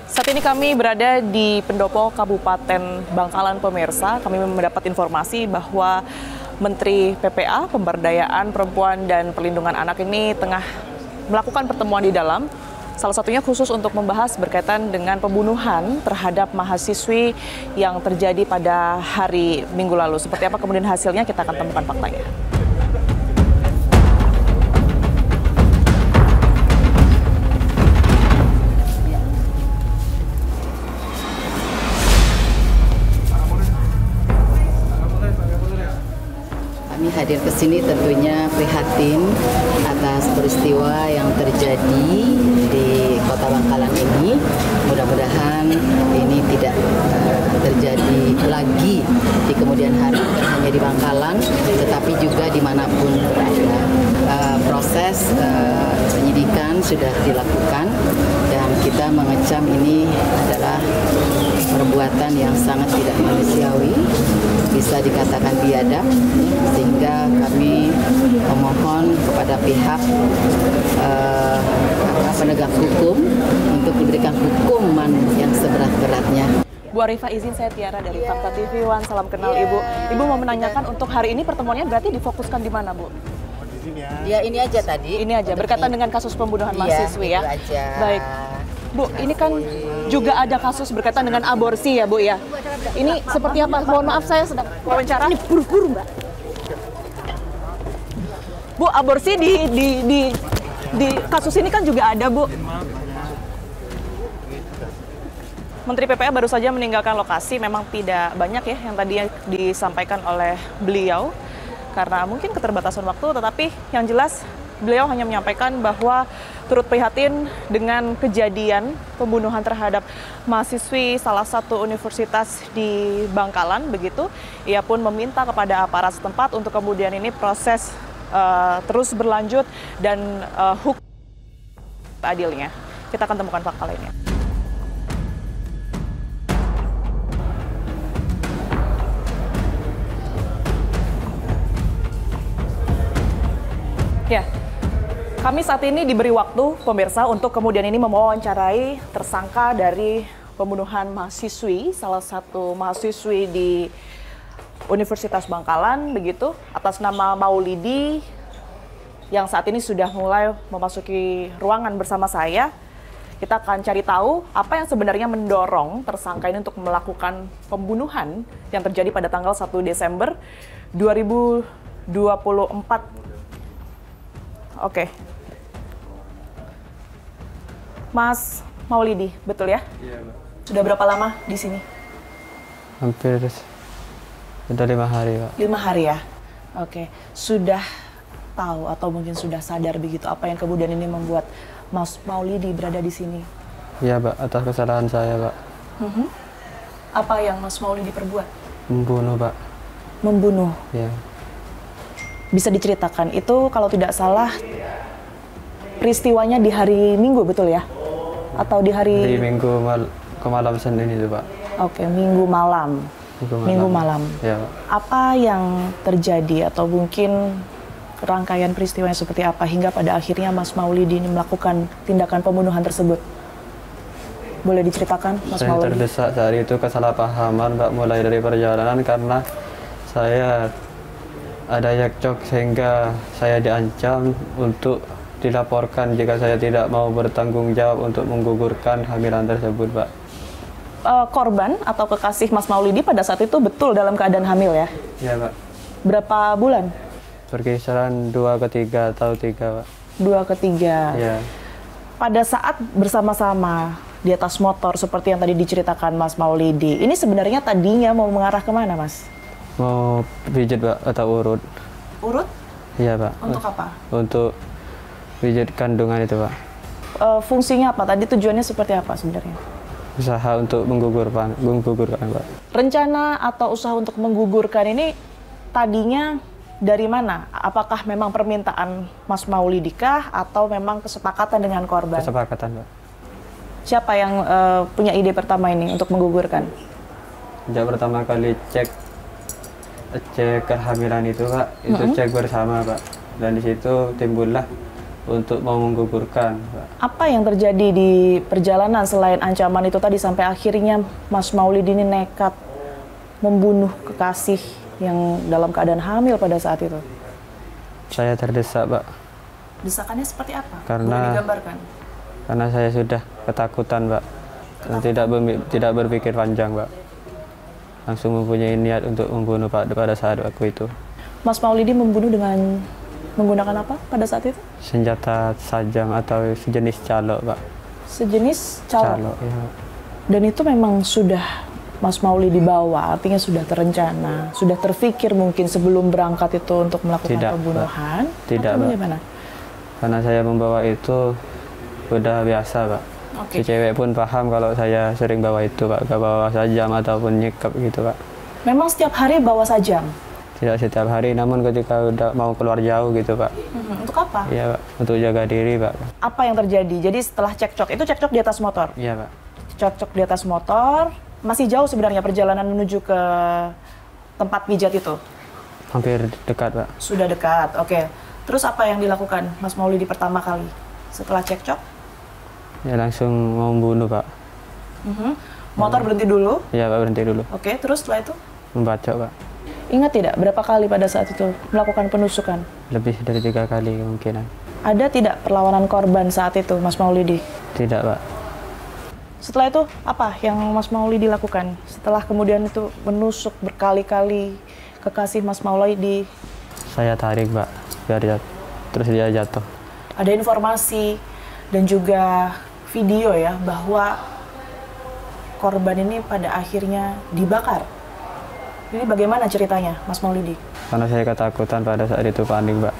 Saat ini kami berada di Pendopo, Kabupaten Bangkalan, pemirsa. Kami mendapat informasi bahwa Menteri PPA, Pemberdayaan Perempuan dan Perlindungan Anak ini tengah melakukan pertemuan di dalam. Salah satunya khusus untuk membahas berkaitan dengan pembunuhan terhadap mahasiswi yang terjadi pada hari Minggu lalu. Seperti apa kemudian hasilnya, kita akan temukan faktanya. Kami hadir ke sini tentunya prihatin atas peristiwa yang terjadi di Kota Bangkalan ini. Mudah-mudahan ini tidak terjadi lagi di kemudian hari, bukan hanya di Bangkalan, tetapi juga dimanapun berada. Proses penyidikan sudah dilakukan dan kita mengecam ini adalah perbuatan yang sangat tidak manusiawi, bisa dikatakan biadab, sehingga kami memohon kepada pihak penegak hukum untuk diberikan hukuman yang seberat-beratnya. Bu Arifah, izin saya Tiara dari Fakta TV One. Salam kenal Ibu. Ibu mau menanyakan untuk hari ini pertemuannya berarti difokuskan di mana, Bu? Ya ini aja tadi. Ini aja berkaitan dengan kasus pembunuhan mahasiswi ya. Aja. Baik. Bu, ini kan juga ada kasus berkaitan dengan aborsi ya, Bu ya. Ini seperti apa? Mohon maaf, saya sedang wawancara. Ini buru-buru, Mbak. Bu, aborsi di kasus ini kan juga ada, Bu. Menteri PPA baru saja meninggalkan lokasi. Memang tidak banyak ya yang tadi disampaikan oleh beliau karena mungkin keterbatasan waktu, tetapi yang jelas beliau hanya menyampaikan bahwa turut prihatin dengan kejadian pembunuhan terhadap mahasiswi salah satu universitas di Bangkalan, begitu. Ia pun meminta kepada aparat setempat untuk kemudian ini proses terus berlanjut dan hukum adilnya. Kita akan temukan fakta lainnya. Ya, kami saat ini diberi waktu, pemirsa, untuk kemudian ini mewawancarai tersangka dari pembunuhan mahasiswi, salah satu mahasiswi di Universitas Bangkalan, begitu, atas nama Maulidi, yang saat ini sudah mulai memasuki ruangan bersama saya. Kita akan cari tahu apa yang sebenarnya mendorong tersangka ini untuk melakukan pembunuhan yang terjadi pada tanggal 1 Desember 2024. Oke. Mas Maulidi, betul ya? Iya, Mbak. Sudah berapa lama di sini? Hampir sudah 5 hari, Pak. 5 hari ya? Oke. Sudah tahu atau mungkin sudah sadar begitu apa yang kemudian ini membuat Mas Maulidi berada di sini? Iya, Pak. Atas kesalahan saya, Pak. Apa yang Mas Maulidi perbuat? Membunuh, Pak. Membunuh? Iya. Bisa diceritakan, itu kalau tidak salah peristiwanya di hari Minggu, betul ya? Atau di hari... Di ke malam Senin itu, Pak. Oke, Minggu malam. Minggu malam. Ya, Pak. Apa yang terjadi atau mungkin rangkaian peristiwanya seperti apa hingga pada akhirnya Mas Maulidi ini melakukan tindakan pembunuhan tersebut? Boleh diceritakan, Mas Saya Maulidi? terdesak saat itu kesalahpahaman, Pak, mulai dari perjalanan karena saya ada yakcok sehingga saya diancam untuk dilaporkan jika saya tidak mau bertanggung jawab untuk menggugurkan hamilan tersebut, Pak. Korban atau kekasih Mas Maulidi pada saat itu betul dalam keadaan hamil ya? Iya, Pak. Berapa bulan? Berkisaran 2 ke 3 atau 3, Pak. 2 ke 3. Iya. Pada saat bersama-sama di atas motor seperti yang tadi diceritakan Mas Maulidi, ini sebenarnya tadinya mau mengarah kemana, Mas? Mau pijat, Pak, atau urut. Urut? Iya, Pak. Untuk apa? Untuk pijat kandungan itu, Pak. Fungsinya apa? Tadi tujuannya seperti apa sebenarnya? Usaha untuk menggugurkan, Pak. Rencana atau usaha untuk menggugurkan ini tadinya dari mana? Apakah memang permintaan Mas Maulidi kah atau memang kesepakatan dengan korban? Kesepakatan, Pak. Siapa yang punya ide pertama ini untuk menggugurkan? Sejak pertama kali cek kehamilan itu, Pak, itu cek bersama, Pak. Dan di situ timbullah untuk mau menggugurkan, Pak. Apa yang terjadi di perjalanan selain ancaman itu tadi sampai akhirnya Mas Maulidi ini nekat membunuh kekasih yang dalam keadaan hamil pada saat itu? Saya terdesak, Pak. Desakannya seperti apa? Karena- Boleh digambarkan? Karena saya sudah ketakutan, Pak. Dan tidak berpikir panjang, Pak. Langsung mempunyai niat untuk membunuh Pak pada saat waktu itu. Mas Maulidi membunuh dengan menggunakan apa pada saat itu? Senjata tajam atau sejenis calok, Pak. Sejenis calok. Ya. Dan itu memang sudah Mas Maulidi bawa, artinya sudah terencana, sudah terfikir mungkin sebelum berangkat itu untuk melakukan Tidak, pembunuhan? Tidak, atau Pak. bagaimana? Karena saya membawa itu udah biasa, Pak. Oke. Si cewek pun paham kalau saya sering bawa itu, Pak. Gak bawa sajam ataupun nyekap gitu, Pak. Memang setiap hari bawa sajam? Tidak setiap hari, namun ketika udah mau keluar jauh gitu, Pak. Untuk apa? Iya, Pak. Untuk jaga diri, Pak. Apa yang terjadi? Jadi setelah cekcok, itu cekcok di atas motor? Iya, Pak. Cekcok di atas motor, masih jauh sebenarnya perjalanan menuju ke tempat pijat itu? Hampir dekat, Pak. Sudah dekat, oke. Terus apa yang dilakukan Mas Maulidi pertama kali setelah cekcok? Ya langsung mau membunuh, Pak. Motor berhenti dulu, Iya, Pak, berhenti dulu. oke. Terus setelah itu? Membacok, Pak. Ingat tidak berapa kali pada saat itu melakukan penusukan? Lebih dari 3 kali kemungkinan. Ada tidak perlawanan korban saat itu, Mas Maulidi? Tidak, Pak. Setelah itu, apa yang Mas Maulidi lakukan? Setelah kemudian itu menusuk berkali-kali kekasih Mas Maulidi, Saya tarik, Pak, biar terus dia jatuh. ada informasi dan juga video ya bahwa korban ini pada akhirnya dibakar. Ini bagaimana ceritanya, Mas Maulidi? Karena saya ketakutan pada saat itu, panik, Pak.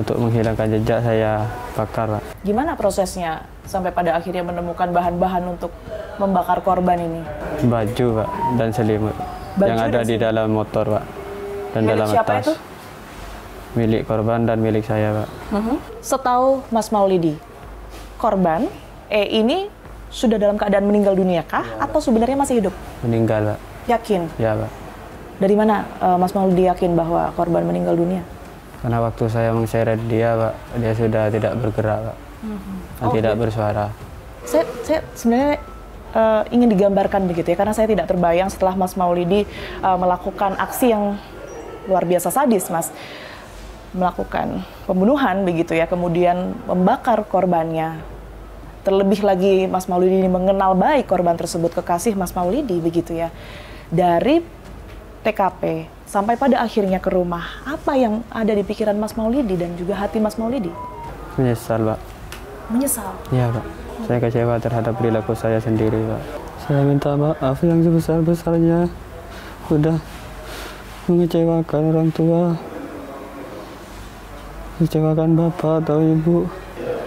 Untuk menghilangkan jejak, saya bakar, Pak. Gimana prosesnya sampai pada akhirnya menemukan bahan-bahan untuk membakar korban ini? Baju, Pak, dan selimut. Baju yang ada dan di dalam motor, Pak. Dan Milik dalam siapa tas. itu? Milik korban dan milik saya, Pak. Setahu Mas Maulidi, korban ini sudah dalam keadaan meninggal dunia kah? Atau sebenarnya masih hidup? Meninggal, Pak. Yakin? Ya, Pak. Dari mana Mas Maulidi yakin bahwa korban meninggal dunia? Karena waktu saya mengseret dia, Pak, dia sudah tidak bergerak, Pak. Dan tidak bersuara. Saya sebenarnya ingin digambarkan begitu ya, karena saya tidak terbayang setelah Mas Maulidi melakukan aksi yang luar biasa sadis, Mas. Melakukan pembunuhan begitu ya, kemudian membakar korbannya. Terlebih lagi Mas Maulidi ini mengenal baik korban tersebut, kekasih Mas Maulidi begitu ya. Dari TKP sampai pada akhirnya ke rumah, apa yang ada di pikiran Mas Maulidi dan juga hati Mas Maulidi? Menyesal, Pak. Menyesal. Iya, Pak. Saya kecewa terhadap perilaku saya sendiri, Pak. Saya minta maaf yang sebesar-besarnya. Udah mengecewakan orang tua. Mengecewakan bapak atau ibu.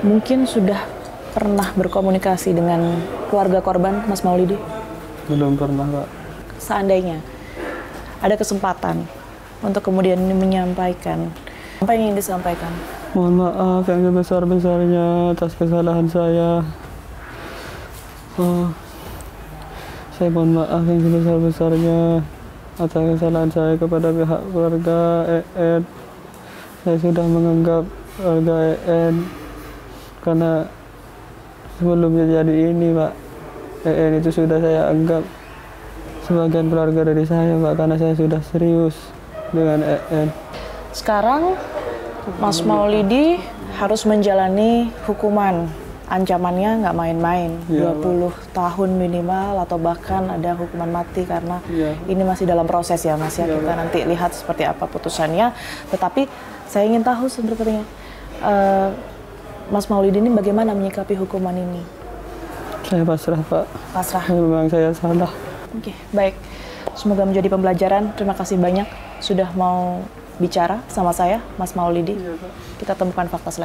Mungkin sudah pernah berkomunikasi dengan keluarga korban, Mas Maulidi? Belum pernah, Pak. Seandainya ada kesempatan untuk kemudian menyampaikan, apa yang ingin disampaikan? Mohon maaf yang sebesar-besarnya atas kesalahan saya. Saya mohon maaf yang sebesar-besarnya atas kesalahan saya kepada pihak keluarga EN. Saya sudah menganggap keluarga EN karena sebelum jadi ini, Pak, EN itu sudah saya anggap sebagian keluarga dari saya, Pak, karena saya sudah serius dengan EN. Sekarang Mas Maulidi harus menjalani hukuman. Ancamannya nggak main-main, Ya, 20 tahun minimal atau bahkan ada hukuman mati karena Ya. ini masih dalam proses ya, Mas ya. Ya, Kita Pak. nanti lihat seperti apa putusannya. Tetapi saya ingin tahu sebenarnya Mas Maulidi ini bagaimana menyikapi hukuman ini? Saya pasrah, Pak. Pasrah. Memang saya salah. Oke, baik. Semoga menjadi pembelajaran. Terima kasih banyak sudah mau bicara sama saya, Mas Maulidi. Kita temukan fakta selanjutnya.